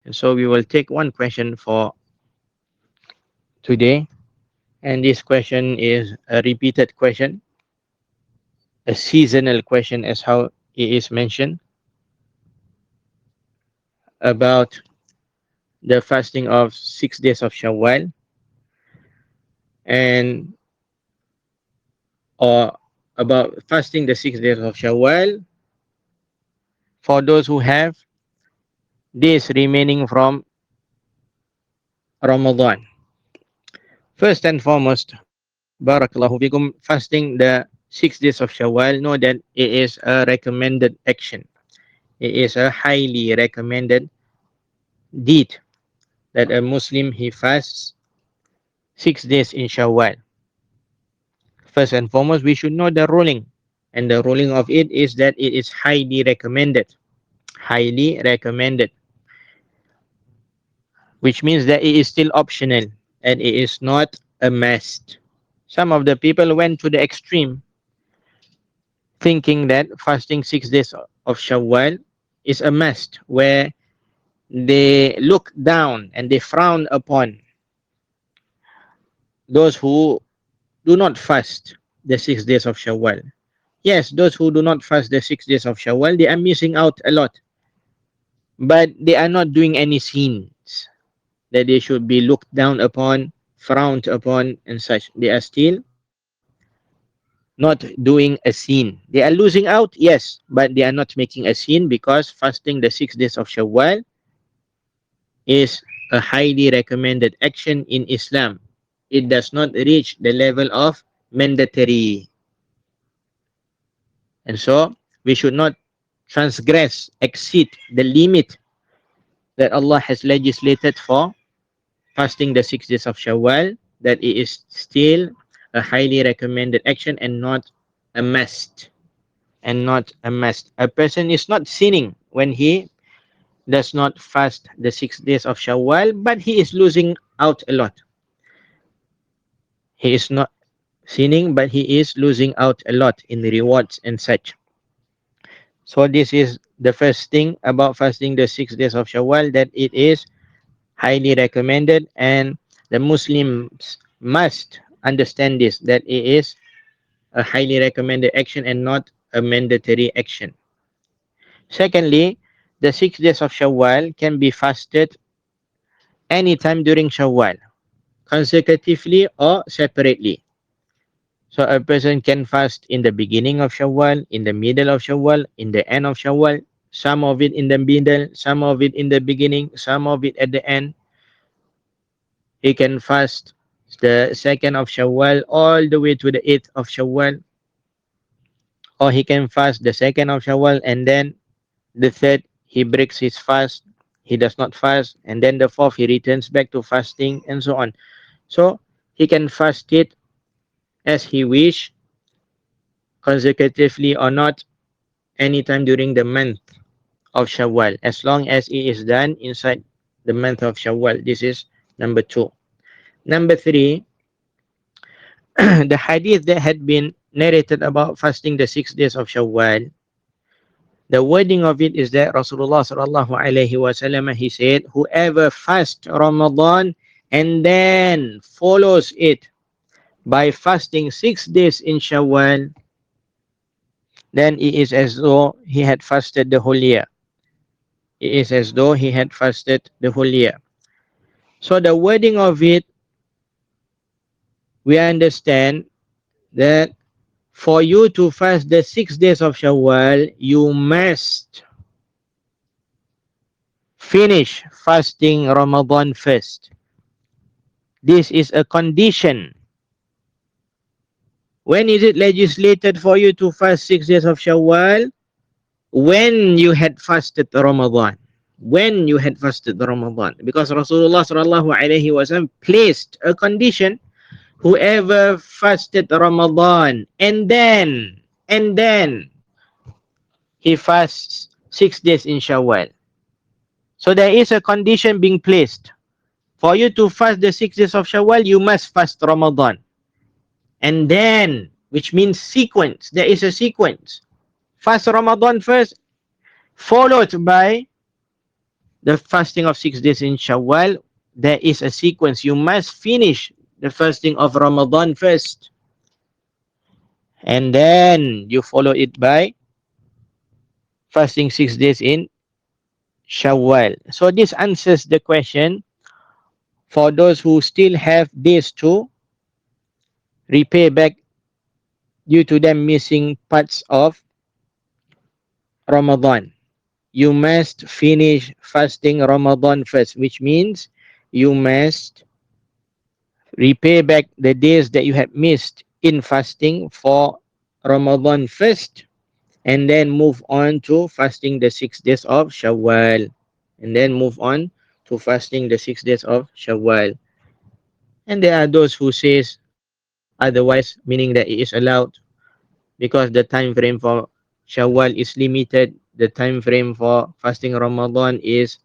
And so we will take one question for today. And this question is a repeated question, a seasonal question, as how it is mentioned, about the fasting of 6 days of Syawwal, and or about fasting the 6 days of Syawwal for those who have days remaining from Ramadan. First and foremost, Barakallahu fikum, fasting the 6 days of Syawwal, know that it is a recommended action. It is a highly recommended deed that a Muslim he fasts 6 days in Syawwal. First and foremost, we should know the ruling, and the ruling of it is that it is highly recommended. Highly recommended, which means that it is still optional and it is not a must. Some of the people went to the extreme, thinking that fasting 6 days of Syawwal is a must, where they look down and they frown upon those who do not fast the 6 days of Syawwal. Yes, those who do not fast the 6 days of Syawwal, they are missing out a lot, but they are not doing any sins that they should be looked down upon, frowned upon, and such. They are still not doing a sin. They are losing out, yes, but they are not making a sin, because fasting the 6 days of Syawwal is a highly recommended action in Islam. It does not reach the level of mandatory. And so we should not transgress, exceed the limit that Allah has legislated for fasting the 6 days of Syawwal, that it is still a highly recommended action and not a must. And not a must. A person is not sinning when he does not fast the 6 days of Syawwal, but he is losing out a lot. He is not sinning, but he is losing out a lot in the rewards and such. So this is the first thing about fasting the 6 days of Syawwal, that it is highly recommended, and the Muslims must understand this, that it is a highly recommended action and not a mandatory action. Secondly, the 6 days of Syawwal can be fasted anytime during Syawwal, consecutively or separately. So a person can fast in the beginning of Syawwal, in the middle of Syawwal, in the end of Syawwal, some of it in the middle, some of it in the beginning, some of it at the end. He can fast the 2nd of Syawwal all the way to the 8th of Syawwal, or he can fast the 2nd of Syawwal and then the 3rd he breaks his fast, he does not fast, and then the 4th he returns back to fasting, and so on. So he can fast it as he wish, consecutively or not, anytime during the month of Syawwal, as long as it is done inside the month of Syawwal. This is number 2. Number 3, the hadith that had been narrated about fasting the 6 days of Syawwal, the wording of it is that Rasulullah sallallahu alaihi wasallam, he said, whoever fasts Ramadan and then follows it by fasting 6 days in Syawwal, then it is as though he had fasted the whole year. It is as though he had fasted the whole year. So the wording of it, we understand that for you to fast the 6 days of Syawwal, you must finish fasting Ramadan first. This is a condition. When is it legislated for you to fast 6 days of Syawwal? When you had fasted Ramadan. When you had fasted Ramadan. Because Rasulullah sallallahu alaihi wasallam placed a condition. Whoever fasted Ramadan and then he fasts 6 days in Syawwal. So there is a condition being placed. For you to fast the 6 days of Syawwal, you must fast Ramadan. And then, which means sequence. There is a sequence. Fast Ramadan first, followed by the fasting of 6 days in Syawwal, there is a sequence. You must finish the fasting of Ramadan first, and then you follow it by fasting 6 days in Syawwal. So this answers the question for those who still have days to repay back due to them missing parts of Ramadan. You must finish fasting Ramadan first, which means you must repay back the days that you have missed in fasting for Ramadan first, and then move on to fasting the 6 days of Syawwal. And then move on to fasting the 6 days of Syawwal. And there are those who says otherwise, meaning that it is allowed because the time frame for Syawwal is limited. The time frame for fasting Ramadan is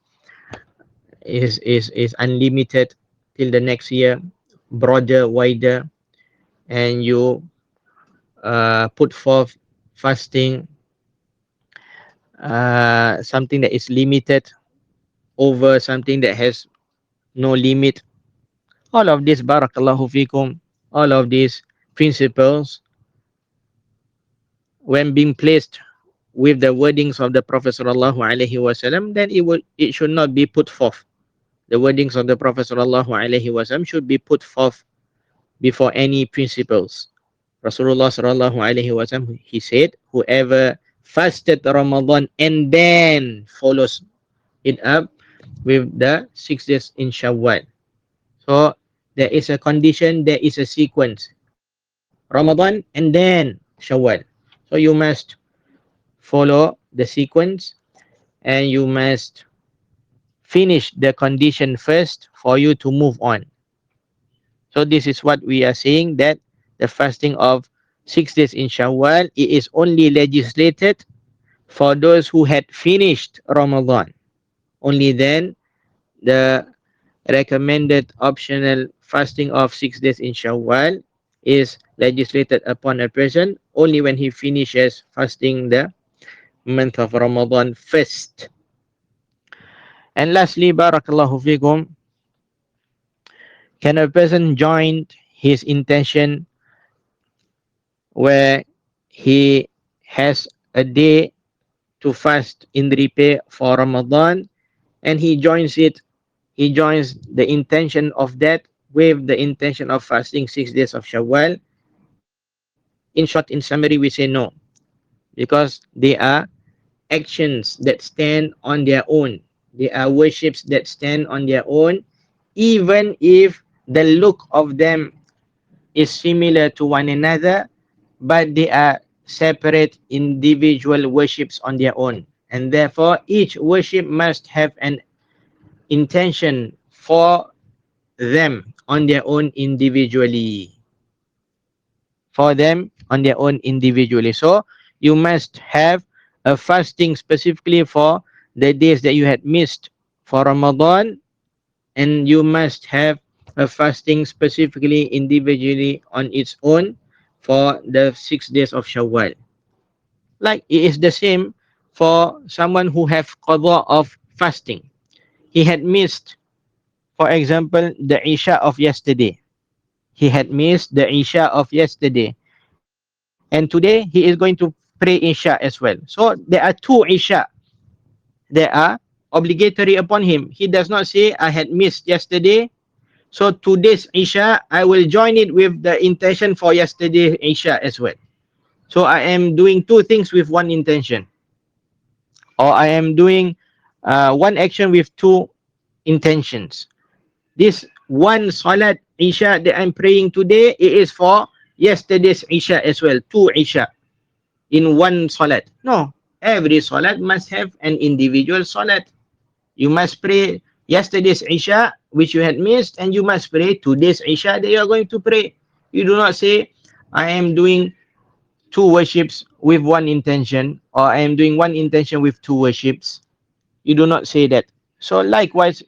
unlimited till the next year, broader, wider, and you put forth fasting something that is limited over something that has no limit. All of this, barakallahu fikum, all of these principles, when being placed with the wordings of the Prophet sallallahu alaihi wasallam, then it should not be put forth. The wordings of the Prophet sallallahu alaihi wasallam should be put forth before any principles. Rasulullah sallallahu alaihi wasallam, he said, whoever fasted Ramadan and then follows it up with the 6 days in Syawwal. So there is a condition, there is a sequence. Ramadan and then Syawwal. So you must follow the sequence and you must finish the condition first for you to move on. So this is what we are saying, that the fasting of 6 days in Syawwal, it is only legislated for those who had finished Ramadan. Only then the recommended optional fasting of 6 days in Syawwal is legislated upon a person only when he finishes fasting the month of Ramadan first. And lastly, barakallahu fikum, can a person join his intention where he has a day to fast in repay for Ramadan, and he joins the intention of that with the intention of fasting 6 days of Syawwal? In short, in summary, we say no, because they are actions that stand on their own. They are worships that stand on their own, even if the look of them is similar to one another, but they are separate individual worships on their own. And therefore, each worship must have an intention for them on their own individually. For them on their own individually. So you must have a fasting specifically for the days that you had missed for Ramadan, and you must have a fasting specifically individually on its own for the 6 days of Syawwal. Like it is the same for someone who have qadha of fasting. He had missed, for example, the Isha of yesterday. He had missed the Isha of yesterday. And today he is going to pray Isha as well. So there are two Isha that are obligatory upon him. He does not say, I had missed yesterday, so today's Isha, I will join it with the intention for yesterday's Isha as well. So I am doing two things with one intention. Or I am doing one action with two intentions. This one Salat Isha that I'm praying today, it is for yesterday's Isha as well. Two Isha in one Salat. No, every Salat must have an individual Salat. You must pray yesterday's Isha, which you had missed, and you must pray today's Isha that you are going to pray. You do not say, I am doing two worships with one intention, or I am doing one intention with two worships. You do not say that. So likewise,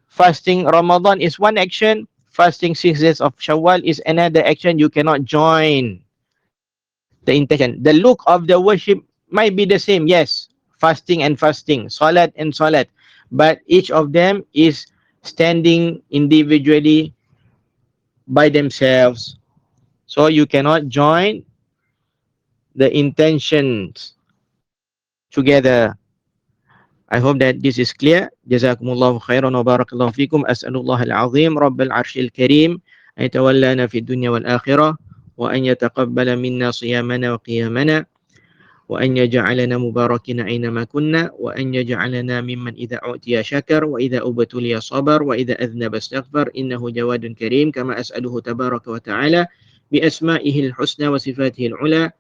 fasting Ramadan is one action, fasting 6 days of Syawwal is another action. You cannot join the intention. The look of the worship might be the same, yes, fasting and fasting, salat and salat, but each of them is standing individually by themselves. So you cannot join the intentions together. I hope that this is clear. Jazakumullahu khairan wa barakallahu fikum. As'alullah al-azim Rabbal arshil kareem an yatawallana fi dunya wal akhirah wa an yataqabbala minna siyamana wa qiyamana wa an yaj'alana mubarakin aynama kunna wa an yaj'alana mimman idha u'tiya shakar wa idha ubtuliya sabar wa idha adhnaba astaghfar innahu jawadun kareem kama as'aluhu tabaraka wa ta'ala bi asma'ihi al-husna wa sifatihi al-'ula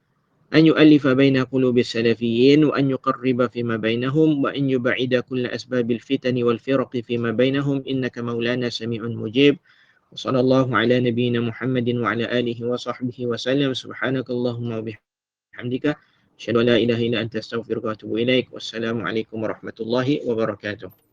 أن يؤلف بين قلوب السلفيين وأن يقرب فيما بينهم وأن يبعد كل أسباب الفتن والفرق فيما بينهم إنك مولانا سميع مجيب وصلى الله على نبينا محمد وعلى آله وصحبه وسلم سبحانك اللهم وبحمدك أشهد أن لا إله إلا أنت أستغفرك وأتوب إليك والسلام عليكم ورحمة الله وبركاته.